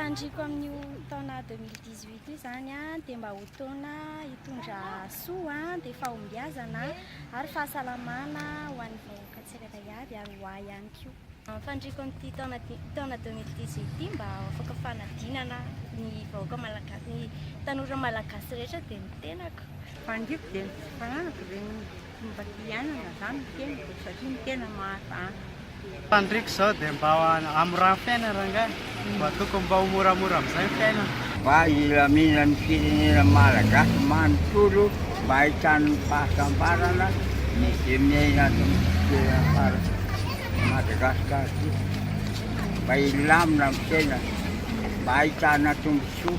fandriko amin'io taona 2018 io zany dia mba ho taona hitondra soa dia fahombiazana ary fahasalamana ho an'ny vahoaka tsirairay avy ary ho ahy ihany koa. Fandriko amin'ity taona 2018 mba afaka fanadinana ny vahoaka malagasy, ny tanora malagasy rehetra dia ny tenako. Fandriko dia fananako regny mba tianana zany ny tenako satria ny tena mahafahana. Fandriko zao dia mba amorany fiainana nga mba tokony mba ho moramora amin'izay fiainana. Mba ilamina ny firenena malagasy manontolo mba ahitany fahasambarana ny miaina fara Madagasikara ty. Mba ilamina amin'ny fiainana mba ahitana tombontsoa.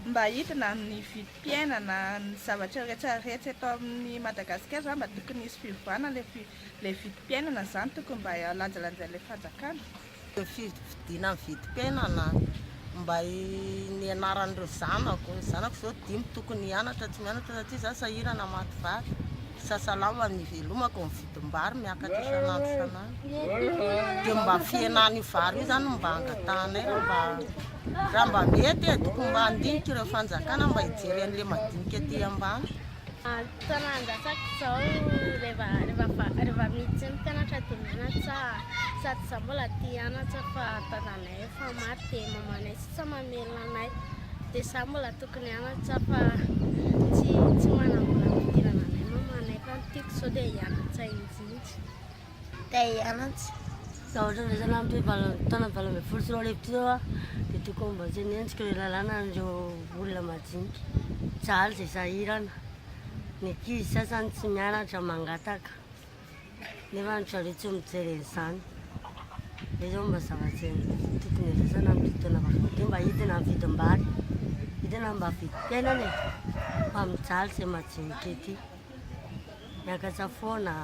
Mba hitina amin'ny vidim-piainana ny zavatra rehetrarehetra eto amin'ny Madagasikara zany mba tokony hisy fiovana ilay vidim-piainana zany tokony mba lanjalanja ilay fanjakana. Fidina amin'ny vidim-piainana mba ny anaran'ireo zanako zao 5 tokony hianatra tsy mianatra satria za sahirana maty vary. Sasalama ny velomako ny vidim-bary miakatra isan'andro isan'andro. Dia mba fienany vary io zany mba angatanay raha mba mety tokony mba handinika ireo fanjakana mba hijery an'ilay madinika aty ambany. Tanàndrasako zao rehefa miditsy ny mpianatra dia mianatra sady za mbola tia hianatra fa tanànay efa maty dia mamanay tsy mamelona anay dia za mbola tokony hianatra fa tsy manambola fidirana anay mamanay fa tiako zao dia hianatra indrindra. Dia hianatra raha ohatra resana amin'ny taona 2024 zao dia tokony mba tsy niendrika ilay lalàna an'ireo olona madinika jaly izay sahirana. Ny ankizy sasany tsy mianatra mangataka nefa ny zareo tsy mijery an'izany. Dia zao mba zavatra tokony resana amin'ny taona 2024 mba hitina ny vidim-bary, hitina mba vidim-piainana fa mijaly izay madinika ety. Miakatra foana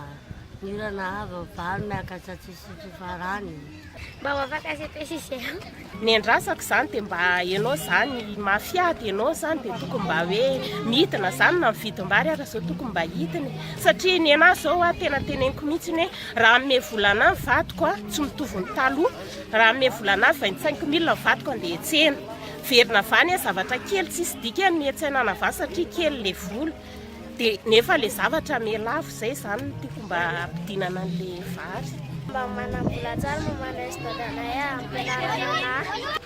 ny olana avy vary miakatra tsisy farany. Mba ho afaka sepesiseo. Ny andrasako zany dia mba ianao zany mafiady ianao zany dia tokony mba hoe mihitina zany na mividim-bary ary zao tokony mba hitiny satria ny anahy zao tena teneniko mihitsy hoe raha ame volana ny vadiko tsy mitovy ny taloha, raha ame volana 25 000 ny vadiko andeha hiantsena verina vany zavatra kely tsisy dika miantsena nava satria kely le vola dia nefa le zavatra melafo zay zany tiako mba ampidinana an'le vary. Mba manambola tsara mamanay sy dadanay ampianarana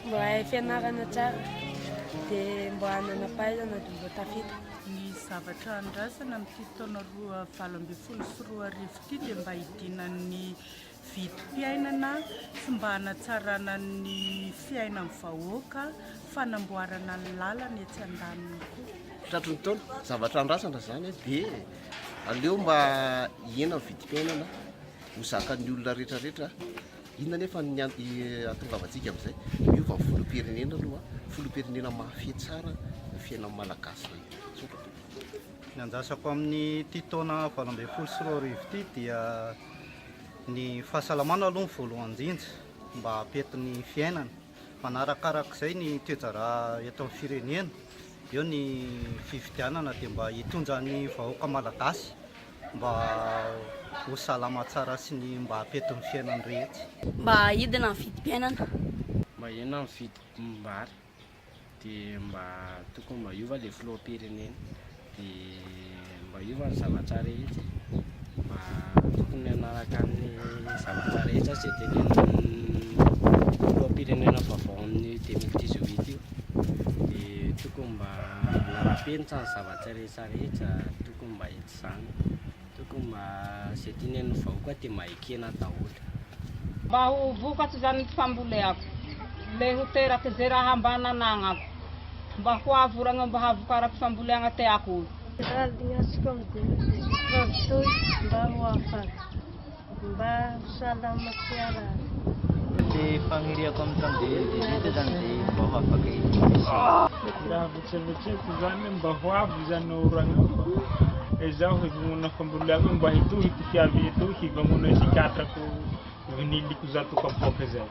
mba hay fianarana tsara dia mba hanana pahaizana dia mba tafita. Ny zavatra andrasana amin'ity taona 2024 ity dia mba hidinan'ny vidim-piainana sy mba hanatsarana ny fiainan'ny vahoaka, fanamboarana ny lalana etsy an-daniny koa. Tratry ny taona zavatra andrasana zany dia aleo mba hiena ny vidim-piainana ho zakan'ny olona rehetrarehetra. Inona nefa atongavantsika amin'izay miova ny filoham-pirenena aloha filoham-pirenena mahafehy tsara ny fiainan'ny malagasy. Ny andrasako amin'ny ity taona 2024 ity dia ny fahasalamana aloha ny voalohany indrindra mba hampetin'ny fiainana. Manarakarak'izay ny toejara eto amin'ny firenena, eo ny fifidianana dia mba hitondra ny vahoaka malagasy mba ho salama tsara sy ny mba hampetin'ny fiainany rehetra. Mba hidina ny vidim-piainana. Mba hiena ny vidim-bary dia mba tokony mba hiova ilay filoham-pirenena dia mba hiova ny zavatra rehetra. Mba tokony hanaraka ny zavatra rehetra izay tenen'ny filoham-pirenena vaovao amin'ny 2018 io. Dia tokony mba nara-penitra ny zavatra rehetrarehetra, tokony mba hety izany. Tokony mba izay tenen'ny vahoaka dia mba ekena daholo. Mba ho vokatra zany ny famboleako, le ho teraka izay raha ambany anagnako, mba ho avorana mba havokarako famboleana teako. Raha dinasiko amin'ny mba ho afaka, mba salama tsara. Dia fagniriako amin'ny taom-baovao zany dia mba ho afaka raha vetsevetseko zany mba ho avy zany orana izaho hivonona famboleako mba hitohy ty fiavy eto hivamona isicatrako viniliko za tokapoaka zay.